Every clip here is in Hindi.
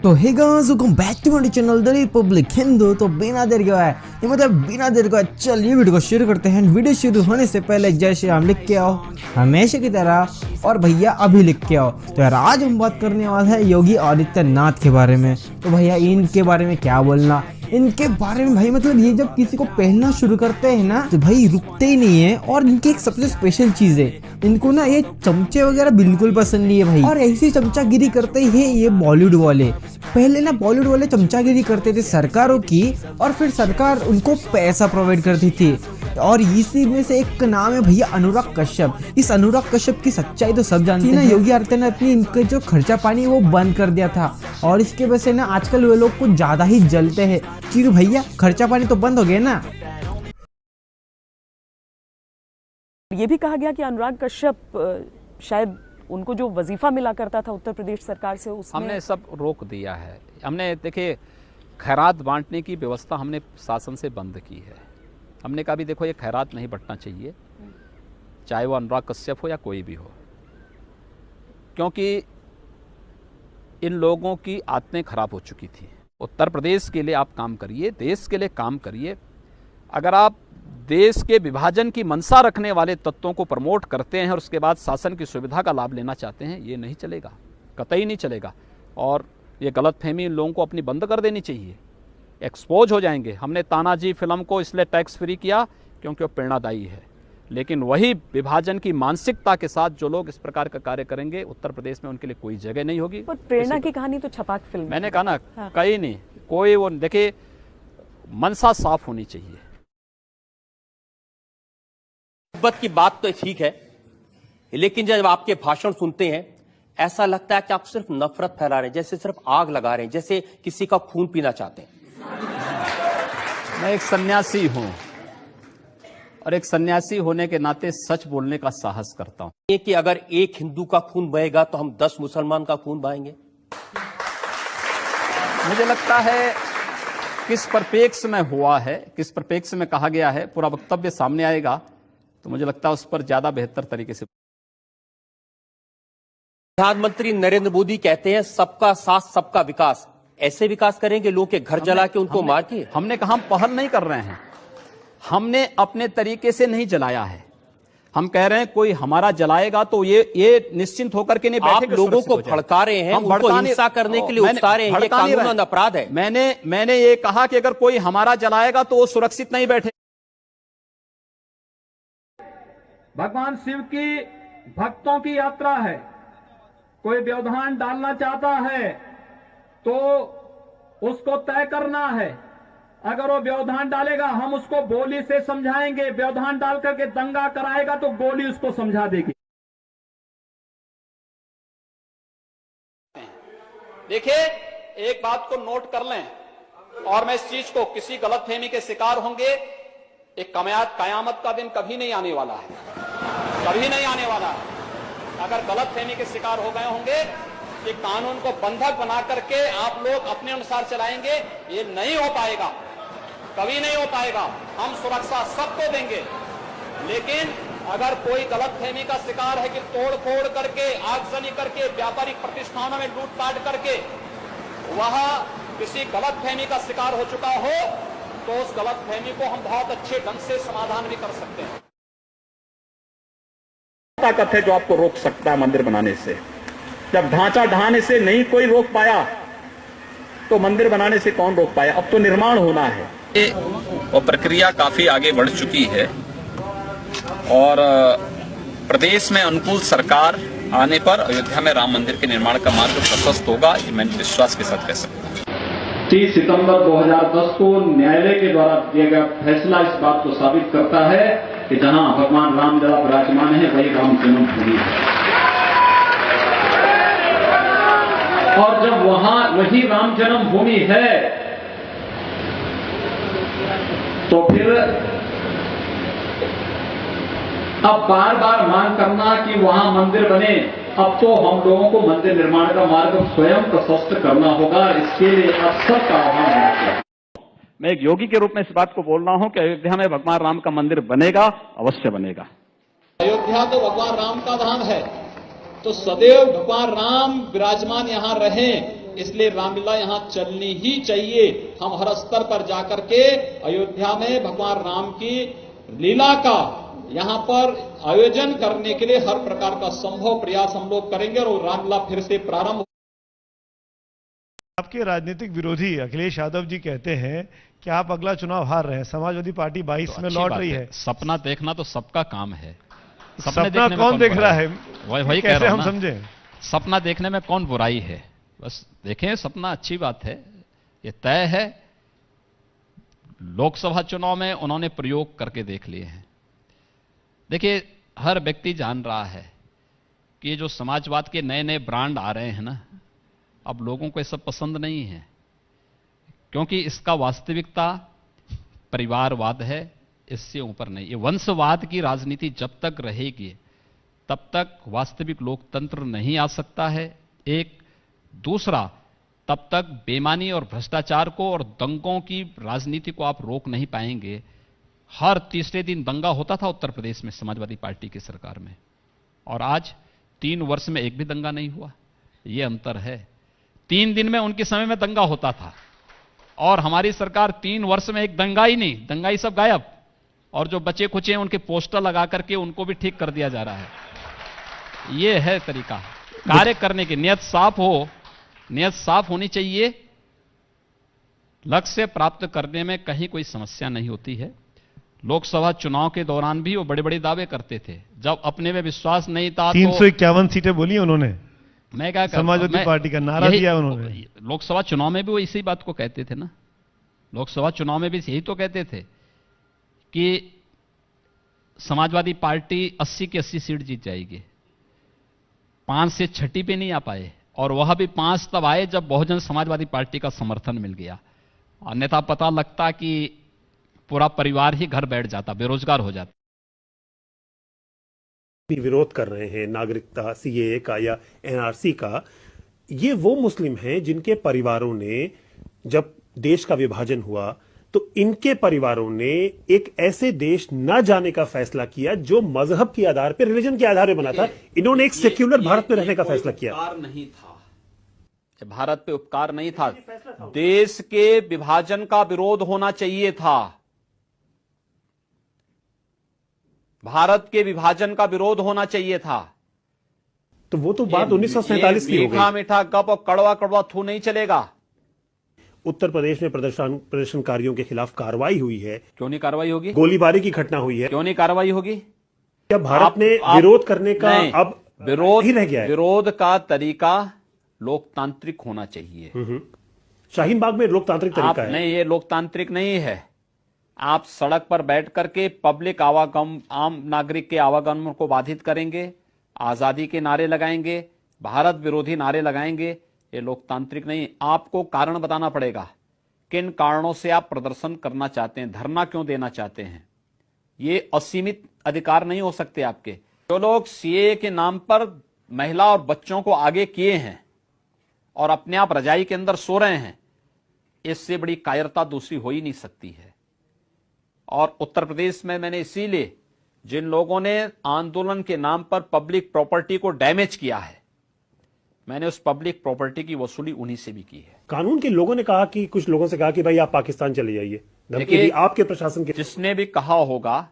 तो hey guys welcome back to my channel the republic Hindu. तो बिना देर के बिना देर के चलिए वीडियो को शुरू करते हैं। वीडियो शुरू होने से पहले जय श्री राम लिख के आओ हमेशा की तरह, और भैया अभी लिख के आओ। तो यार आज हम बात करने वाले हैं योगी आदित्यनाथ के बारे में। तो भैया इनके बारे में क्या बोलना, इनके बारे में भाई मतलब ये जब किसी को पहनना शुरू करते हैं ना तो भाई रुकते ही नहीं है। और इनकी एक सबसे स्पेशल चीज है, इनको ना ये चमचे वगैरह बिल्कुल पसंद नहीं है भाई। और ऐसी चमचागिरी करते हैं ये बॉलीवुड वाले। पहले ना बॉलीवुड वाले चमचागिरी करते थे सरकारों की, और फिर सरकार उनको पैसा प्रोवाइड करती थी। और इसी में से एक का नाम है भैया अनुराग कश्यप। इस अनुराग कश्यप की सच्चाई तो सब जानते हैं ना। योगी आदित्यनाथ ने इनके जो खर्चा पानी वो बंद कर दिया था, और इसके वजह से ना आजकल वो लोग कुछ ज्यादा ही जलते हैं, क्योंकि भैया खर्चा पानी तो बंद हो गया ना। ये भी कहा गया कि अनुराग कश्यप शायद उनको जो वजीफा मिला करता था उत्तर प्रदेश सरकार से उसमें हमने सब रोक दिया है। हमने देखिए खैरात बांटने की व्यवस्था हमने शासन से बंद की है। हमने कहा भी देखो ये खैरात नहीं बंटना चाहिए, चाहे वो अनुराग कश्यप हो या कोई भी हो, क्योंकि इन लोगों की आदतें खराब हो चुकी थी। उत्तर प्रदेश के लिए आप काम करिए, देश के लिए काम करिए। अगर आप देश के विभाजन की मंशा रखने वाले तत्वों को प्रमोट करते हैं और उसके बाद शासन की सुविधा का लाभ लेना चाहते हैं, ये नहीं चलेगा, कतई नहीं चलेगा। और ये गलतफहमी इन लोगों को अपनी बंद कर देनी चाहिए, एक्सपोज हो जाएंगे। हमने तानाजी फिल्म को इसलिए टैक्स फ्री किया क्योंकि वो प्रेरणादायी है, लेकिन वही विभाजन की मानसिकता के साथ जो लोग इस प्रकार का कार्य करेंगे उत्तर प्रदेश में उनके लिए कोई जगह नहीं होगी। पर प्रेरणा की कहानी तो छपाक फिल्म, मैंने कहा ना कहीं नहीं कोई वो देखिए मनसा साफ होनी चाहिए। मोहब्बत की बात तो ठीक है, लेकिन जब आपके भाषण सुनते हैं ऐसा लगता है कि आप सिर्फ नफरत फैला रहे हैं, जैसे सिर्फ आग लगा रहे हैं, जैसे किसी का खून पीना चाहते हैं। मैं एक सन्यासी हूं, और एक सन्यासी होने के नाते सच बोलने का साहस करता हूं। कि अगर एक हिंदू का खून बहेगा तो हम 10 मुसलमान का खून बहाएंगे। मुझे लगता है किस परिप्रेक्ष्य में हुआ है, किस परिप्रेक्ष्य में कहा गया है, पूरा वक्तव्य सामने आएगा तो मुझे लगता है उस पर ज्यादा बेहतर तरीके से। प्रधानमंत्री नरेंद्र मोदी कहते हैं सबका साथ सबका विकास। ऐसे विकास करेंगे लोगों के घर जला के उनको मार के? हमने कहा हम पहल नहीं कर रहे हैं, हमने अपने तरीके से नहीं जलाया है। हम कह रहे हैं कोई हमारा जलाएगा तो ये निश्चिंत होकर के नहीं बैठे। आप लोगों को भड़का रहे हैं, उनको हिंसा करने के लिए उकसा रहे हैं, ये कानूनन अपराध है। मैंने ये कहा कि अगर कोई हमारा जलाएगा तो वो सुरक्षित नहीं बैठे। भगवान शिव की भक्तों की यात्रा है, कोई व्यवधान डालना चाहता है तो उसको तय करना है। अगर वो व्यवधान डालेगा हम उसको गोली से समझाएंगे, व्यवधान डाल करके दंगा कराएगा तो गोली उसको समझा देगी। देखिए एक बात को नोट कर लें, और मैं इस चीज को किसी गलतफहमी के शिकार होंगे, एक कयामत का दिन कभी नहीं आने वाला है, कभी नहीं आने वाला है। अगर गलतफहमी के शिकार हो गए होंगे कि कानून को बंधक बना करके आप लोग अपने अनुसार चलाएंगे, ये नहीं हो पाएगा, कभी नहीं हो पाएगा। हम सुरक्षा सबको देंगे, लेकिन अगर कोई गलतफहमी का शिकार है कि तोड़ फोड़ करके, आगजनी करके, व्यापारिक प्रतिष्ठानों में लूटपाट करके वह किसी गलतफहमी का शिकार हो चुका हो, तो उस गलतफहमी को हम बहुत अच्छे ढंग से समाधान भी कर सकते हैं। ताकत है जो आपको रोक सकता है मंदिर बनाने से। जब ढांचा ढाने से नहीं कोई रोक पाया तो मंदिर बनाने से कौन रोक पाया? अब तो निर्माण होना है। और प्रक्रिया काफी आगे बढ़ चुकी है, और प्रदेश में अनुकूल सरकार आने पर अयोध्या में राम मंदिर के निर्माण का मार्ग प्रशस्त होगा, ये मैं विश्वास के साथ कह सकता हूँ। 30 सितंबर 2010 को न्यायालय के द्वारा दिया गया फैसला इस बात को साबित करता है कि जहां भगवान राम जरा विराजमान है वही राम जन्मभूमि है। और जब वही राम जन्मभूमि है तो फिर अब बार बार मांग करना कि वहां मंदिर बने, अब तो हम लोगों को मंदिर निर्माण का मार्ग स्वयं प्रशस्त करना होगा। इसके लिए आप सबका आह्वान है। मैं एक योगी के रूप में इस बात को बोल रहा हूं कि अयोध्या में भगवान राम का मंदिर बनेगा, अवश्य बनेगा। अयोध्या तो भगवान राम का धाम है, तो सदैव भगवान राम विराजमान यहाँ रहें, इसलिए रामलीला यहां चलनी ही चाहिए। हम हर स्तर पर जाकर के अयोध्या में भगवान राम की लीला का यहां पर आयोजन करने के लिए हर प्रकार का संभव प्रयास हम लोग करेंगे और रामलीला फिर से प्रारंभ। आपके राजनीतिक विरोधी अखिलेश यादव जी कहते हैं कि आप अगला चुनाव हार रहे हैं, समाजवादी पार्टी 22 में लौट रही है। सपना देखना तो सबका काम है। सपना कौन देख रहा है? वही कैसे हम समझें? सपना देखने में कौन बुराई है? बस देखें, सपना अच्छी बात है। ये तय है, लोकसभा चुनाव में उन्होंने प्रयोग करके देख लिए हैं। देखिए, हर व्यक्ति जान रहा है कि ये जो समाजवाद के नए नए ब्रांड आ रहे हैं ना, अब लोगों को ये सब पसंद नहीं है, क्योंकि इसका वास्तविकता परिवारवाद है, इससे ऊपर नहीं। ये वंशवाद की राजनीति जब तक रहेगी तब तक वास्तविक लोकतंत्र नहीं आ सकता है। एक दूसरा, तब तक बेईमानी और भ्रष्टाचार को और दंगों की राजनीति को आप रोक नहीं पाएंगे। हर तीसरे दिन दंगा होता था उत्तर प्रदेश में समाजवादी पार्टी की सरकार में, और आज 3 वर्ष में एक भी दंगा नहीं हुआ। यह अंतर है। 3 दिन में उनके समय में दंगा होता था, और हमारी सरकार 3 वर्ष में एक दंगा ही नहीं, दंगाई सब गायब, और जो बचे खुचे हैं उनके पोस्टर लगा करके उनको भी ठीक कर दिया जा रहा है। यह है तरीका कार्य करने की। नियत साफ हो, नियत साफ होनी चाहिए। लक्ष्य प्राप्त करने में कहीं कोई समस्या नहीं होती है। लोकसभा चुनाव के दौरान भी वो बड़े बड़े दावे करते थे, जब अपने में विश्वास नहीं था। 351 सीटें बोली उन्होंने, मैं क्या समाजवादी पार्टी का नारा दिया उन्होंने। लोकसभा चुनाव में भी वो इसी बात को कहते थे ना। लोकसभा चुनाव में भी यही तो कहते थे कि समाजवादी पार्टी 80 की 80 सीट जीत जाएगी। 5 से 6 पे नहीं आ पाए, और वह भी 5 तब आए जब बहुजन समाजवादी पार्टी का समर्थन मिल गया। अन्यथा पता लगता कि पूरा परिवार ही घर बैठ जाता, बेरोजगार हो जाता। विरोध कर रहे हैं नागरिकता सीएए का या एनआरसी का, ये वो मुस्लिम हैं जिनके परिवारों ने, जब देश का विभाजन हुआ तो इनके परिवारों ने एक ऐसे देश न जाने का फैसला किया जो मजहब के आधार पर, रिलीजन के आधार पर बना था। इन्होंने एक सेक्युलर भारत में रहने का फैसला किया। उपकार नहीं था, भारत पे उपकार नहीं था, देश के विभाजन का विरोध होना चाहिए था। भारत के विभाजन का विरोध होना चाहिए था। तो वो तो बात 1947 की हो गई। मीठा मीठा गप और कड़वा कड़वा थू नहीं चलेगा। उत्तर प्रदेश में प्रदर्शनकारियों के खिलाफ कार्रवाई हुई है। क्यों नहीं कार्रवाई होगी? गोलीबारी की घटना हुई है, क्यों नहीं कार्रवाई होगी? क्या भारत ने विरोध करने का अब विरोध ही रह गया है? विरोध का तरीका लोकतांत्रिक होना चाहिए। शाहीन बाग में लोकतांत्रिक तरीका है। नहीं, ये लोकतांत्रिक नहीं है। आप सड़क पर बैठ करके पब्लिक आवागम, आम नागरिक के आवागमन को बाधित करेंगे, आजादी के नारे लगाएंगे, भारत विरोधी नारे लगाएंगे, ये लोकतांत्रिक नहीं। आपको कारण बताना पड़ेगा, किन कारणों से आप प्रदर्शन करना चाहते हैं, धरना क्यों देना चाहते हैं। ये असीमित अधिकार नहीं हो सकते आपके। जो लोग सीएए के नाम पर महिला और बच्चों को आगे किए हैं और अपने आप रजाई के अंदर सो रहे हैं, इससे बड़ी कायरता दूसरी हो ही नहीं सकती है। और उत्तर प्रदेश में मैंने इसीलिए, जिन लोगों ने आंदोलन के नाम पर पब्लिक प्रॉपर्टी को डैमेज किया है, मैंने उस पब्लिक प्रॉपर्टी की वसूली उन्हीं से भी की है। कानून के लोगों ने कहा कि, कुछ लोगों से कहा कि भाई आप पाकिस्तान चले जाइए, धमकी दी आपके प्रशासन के। जिसने भी कहा होगा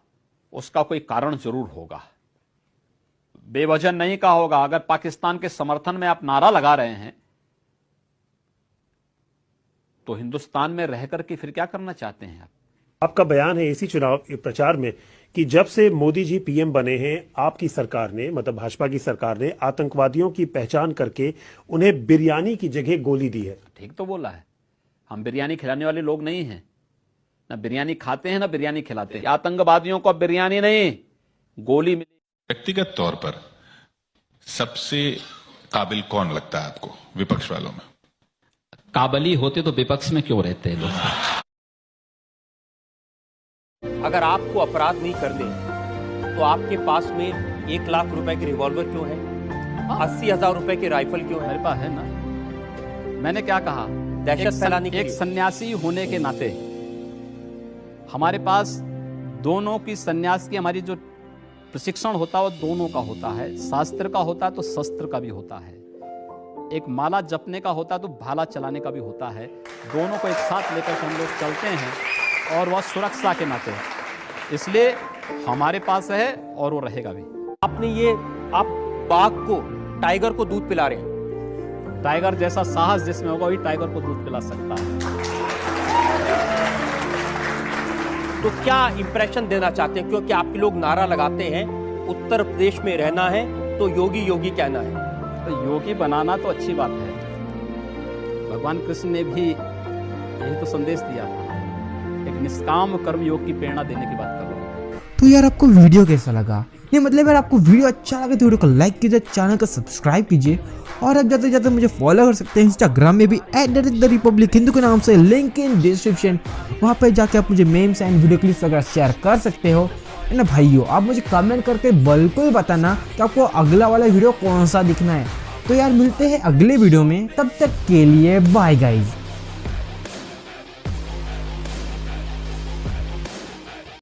उसका कोई कारण जरूर होगा, बेवजह नहीं कहा होगा। अगर पाकिस्तान के समर्थन में आप नारा लगा रहे हैं तो हिंदुस्तान में रह करके फिर क्या करना चाहते हैं आप? आपका बयान है इसी चुनाव प्रचार में कि जब से मोदी जी पीएम बने हैं, आपकी सरकार ने, मतलब भाजपा की सरकार ने, आतंकवादियों की पहचान करके उन्हें बिरयानी की जगह गोली दी है। ठीक तो बोला है। हम बिरयानी खिलाने वाले लोग नहीं हैं, ना बिरयानी खाते हैं ना बिरयानी खिलाते हैं। आतंकवादियों को बिरयानी नहीं, गोली मिली। व्यक्तिगत तौर पर सबसे काबिल कौन लगता है आपको विपक्ष वालों में? काबली होते तो विपक्ष में क्यों रहते हैं लोग? अगर आपको अपराध नहीं कर दे तो आपके पास में 1 लाख रुपए की रिवॉल्वर क्यों है? 80,000 रुपए की राइफल क्यों है? मेरे पास है ना। मैंने क्या कहा? दहशत फैलाने के एक लिए। सन्यासी होने के नाते हमारे पास दोनों की, सन्यास की हमारी जो प्रशिक्षण होता है वो दोनों का होता है। शास्त्र का होता है तो शस्त्र का भी होता है। एक माला जपने का होता है तो भाला चलाने का भी होता है। दोनों को एक साथ लेकर के हम लोग चलते हैं और वह सुरक्षा के नाते है, इसलिए हमारे पास है और वो रहेगा भी। आपने ये आप बाघ को, टाइगर को दूध पिला रहे हैं। टाइगर जैसा साहस जिसमें होगा वही टाइगर को दूध पिला सकता है। तो क्या इंप्रेशन देना चाहते हैं, क्योंकि आपके लोग नारा लगाते हैं उत्तर प्रदेश में रहना है तो योगी योगी कहना है। तो योगी बनाना तो अच्छी बात है, भगवान कृष्ण ने भी यही तो संदेश दिया था, एक निष्काम कर्म योग की प्रेरणा देने की बात कर रहा हूँ। तो यार आपको वीडियो कैसा लगा? नहीं मतलब यार आपको वीडियो अच्छा लगे तो वीडियो को लाइक कीजिए, चैनल को सब्सक्राइब कीजिए और अब जाते जाते मुझे फॉलो कर सकते हैं इंस्टाग्राम में भी @therepublic_hindu के नाम से, लिंक इन डिस्क्रिप्शन। वहाँ पे जाके आप मुझे मेम्स एंड वीडियो क्लिप्स वगैरह शेयर कर सकते हो ना भाइयों। आप मुझे कमेंट करके बिल्कुल बताना कि आपको अगला वाला वीडियो कौन सा दिखना है। तो यार मिलते हैं अगले वीडियो में, तब तक के लिए बाय गाइज।